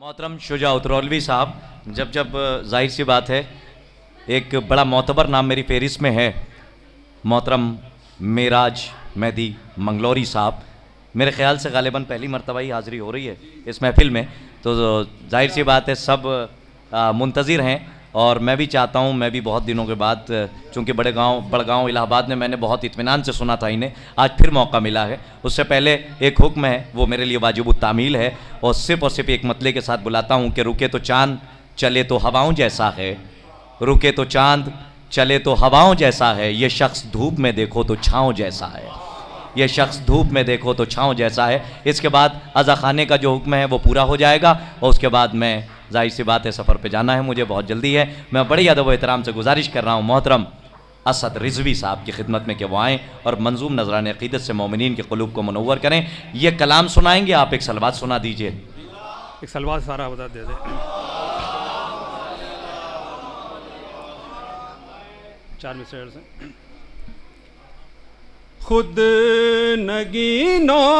محترم شجاع اترولوی صاحب، جب ظاہر سی بات ہے ایک بڑا معتبر نام میری فہرست میں ہے، محترم معراج مہدی منگلوری صاحب، میرے خیال سے غالباً پہلی مرتبہ ہی حاضری ہو رہی ہے اس محفل میں، تو ظاہر سی بات ہے سب منتظر ہیں، اور میں بھی چاہتا ہوں، میں بھی بہت دنوں کے بعد، چونکہ بڑگاؤں الہ آباد میں نے بہت اطمینان سے سنا تھا انہیں، آج پھر موقع ملا ہے۔ اس سے پہلے ایک حکم ہے، وہ میرے لیے واجب التعمیل ہے، اور صرف ایک مطلع کے ساتھ بلاتا ہوں کہ رکے تو چاند چلے تو ہواؤں جیسا ہے، رکے تو چاند چلے تو ہواؤں جیسا ہے، یہ شخص دھوپ میں دیکھو تو چھاؤں جیسا ہے، یہ شخص دھوپ میں دیکھو تو چھاؤں جیسا ہے۔ اس کے بعد عزا خانے کا جو حکم ہے وہ پورا ہو جائے گا، اور اس کے بعد میں ظاہر سی بات ہے سفر پہ جانا ہے، مجھے بہت جلدی ہے۔ میں بڑی ادب و احترام سے گزارش کر رہا ہوں محترم اسد رضوی صاحب کی خدمت میں کہ وہ آئیں اور منظوم نذران عقیدت سے مومنین کے قلوب کو منور کریں۔ یہ کلام سنائیں گے، آپ ایک صلوات سنا دیجئے۔ ایک صلوات سارا بتا دے دیں، 4 مسٹر سے۔ خود نگینوں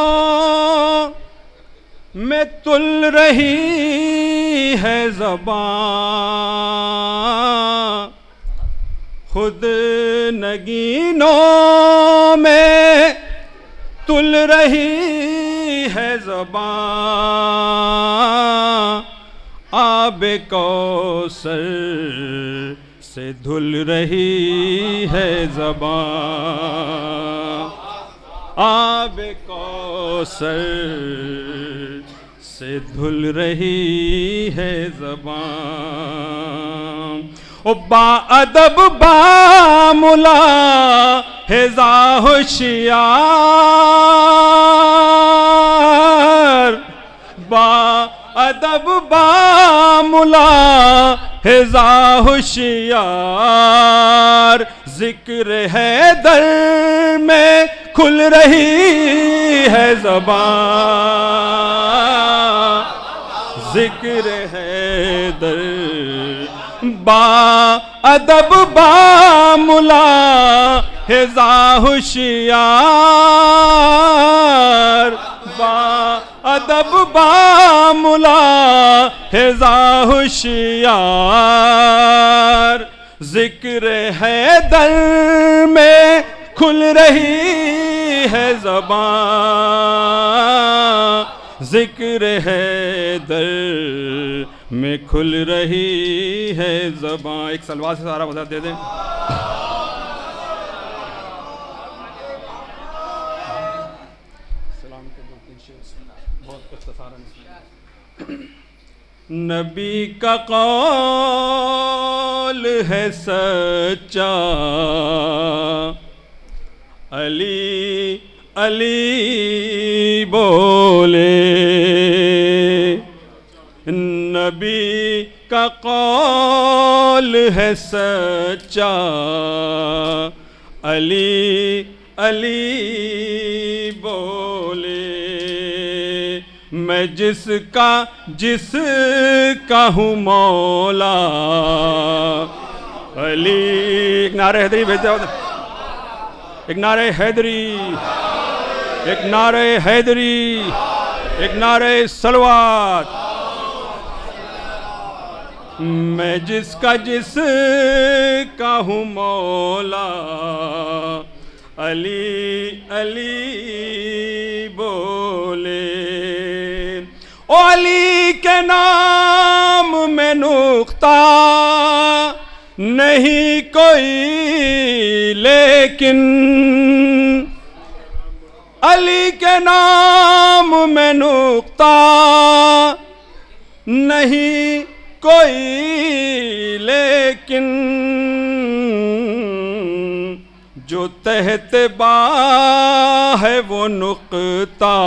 میں تل رہی ہے زبان، خود نگینوں میں تل رہی ہے زبان، آب کوثر سے دھل رہی ہے زبان، آب کوثر سے دھل رہی ہے زبان۔ او با ادب با ملاحظہ ہوشیار، با ادب با ملاحظہ ہوشیار، ذکر حیدر میں کھل رہی ہے زبان، ذکر حیدر با ادب با ملاحظہ ہوشیار، با ادب با ملاحظہ ہوشیار، ذکر حیدر میں کھل رہی ہے زبان، ذکر حیدر میں کھل رہی ہے زبان۔ ایک صلوات سے سارا بتا دے دیں۔ نبی کا قول ہے سچا، علی علی بولے، نبی کا قول ہے سچا، علی علی بولے، میں جس کا ہوں مولا، علی۔ ایک نعرہ حیدری بھیج دو، ایک نعرہ حیدری، ایک نعرہ حیدری، ایک نعرہ صلوات۔ میں جس کا ہوں مولا، علی علی بولے، او علی کے نام میں نقطہ نہیں کوئی لیکن، علی کے نام میں نقطہ نہیں کوئی لیکن، جو تحت با ہے وہ نقطہ،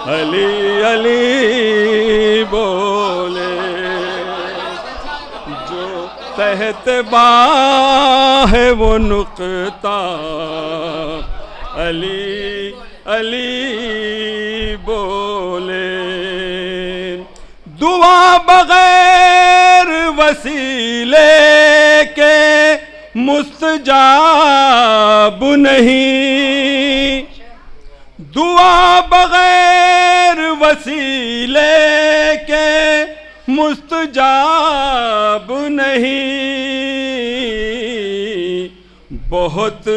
علی علی بولے، جو تحت با ہے وہ نقطہ، علی علی بولے، دعا بغیر وسیلے کے مستجاب نہیں، دعا بغیر وسیلے مستجاب نہیں، بہت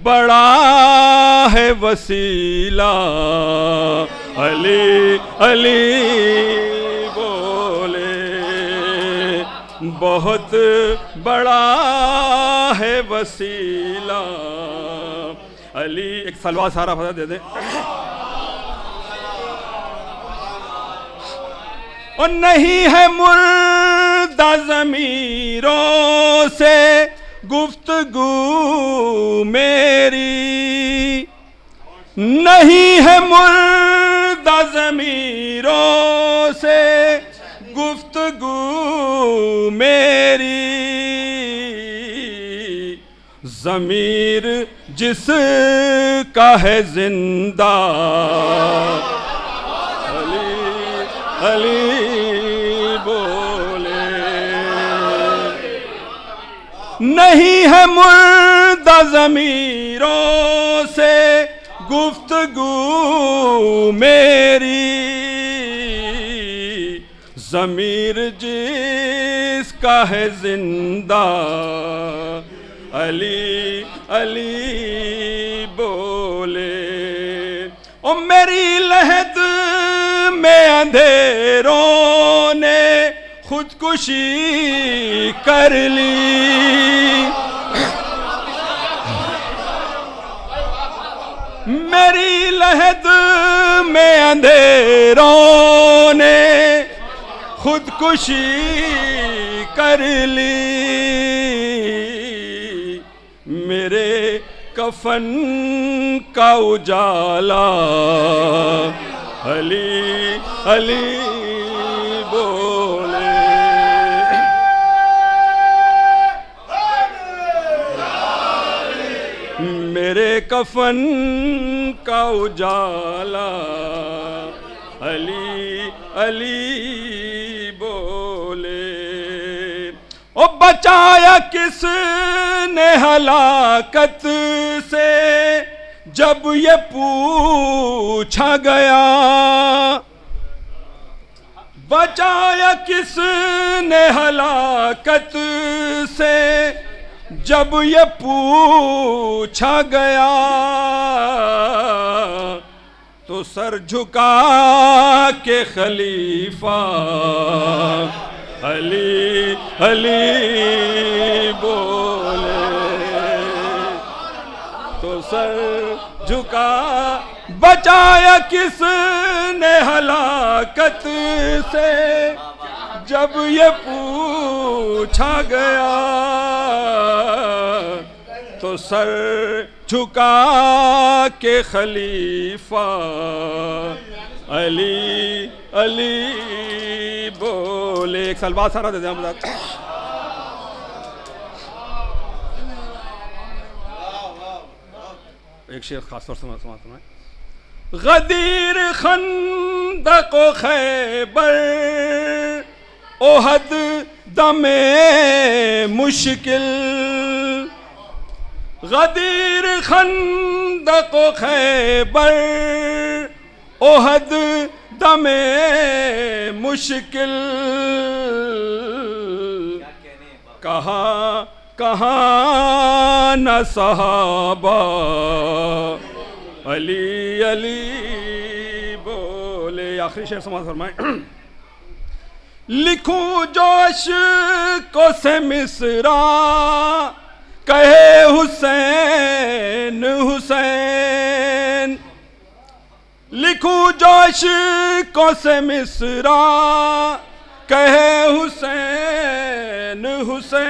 بڑا ہے وسیلہ، علی علی بولے، بہت بڑا ہے وسیلہ علی۔ ایک سلوات سارا فتح دے دیں۔ اور نہیں ہے مردہ ضمیروں سے گفتگو میری، نہیں ہے مردہ ضمیروں سے گفتگو میری، ضمیر جس کا ہے زندہ، علی علی بولے، نہیں ہے مردہ ضمیروں سے گفتگو میری، ضمیر جس کا ہے زندہ، علی علی بولے۔ او میری لحد میں اندھیروں نے خودکشی کر لی، میری لحد میں اندھیروں نے خودکشی کر لی، میرے کفن کا اجالا، علی علی بولے، میرے کفن کا اجالا، علی علی بولے۔ او بچایا کس نے ہلاکت سے جب یہ پوچھا گیا، بچایا کس نے ہلاکت سے جب یہ پوچھا گیا، تو سر جھکا کے خلیفہ، علی علی بولے، تو سر جھکا، بچایا کس نے ہلاکت سے جب یہ پوچھا گیا، تو سر جھکا کے خلیفہ، علی علی بولے۔ ایک سلوات سارا دے دیں مدد۔ ایک شعر خاص طور سے سمائیں۔ غدیر خندق و خیبر احد دم مشکل، غدیر خندق و خیبر احد دم مشکل، کہاں کہاں نہ صحابہ، علی علی بولے۔ آخری شعر سماعت فرمائیں۔ لکھوں جو عشقوں سے مصرع کہے حسین حسین، لکھوں جو عشقوں سے مصرع کہے حسین حسین،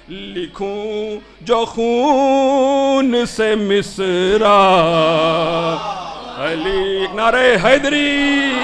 لکھوں جو خون سے مصرع، علی۔ ایک نعرہ حیدری۔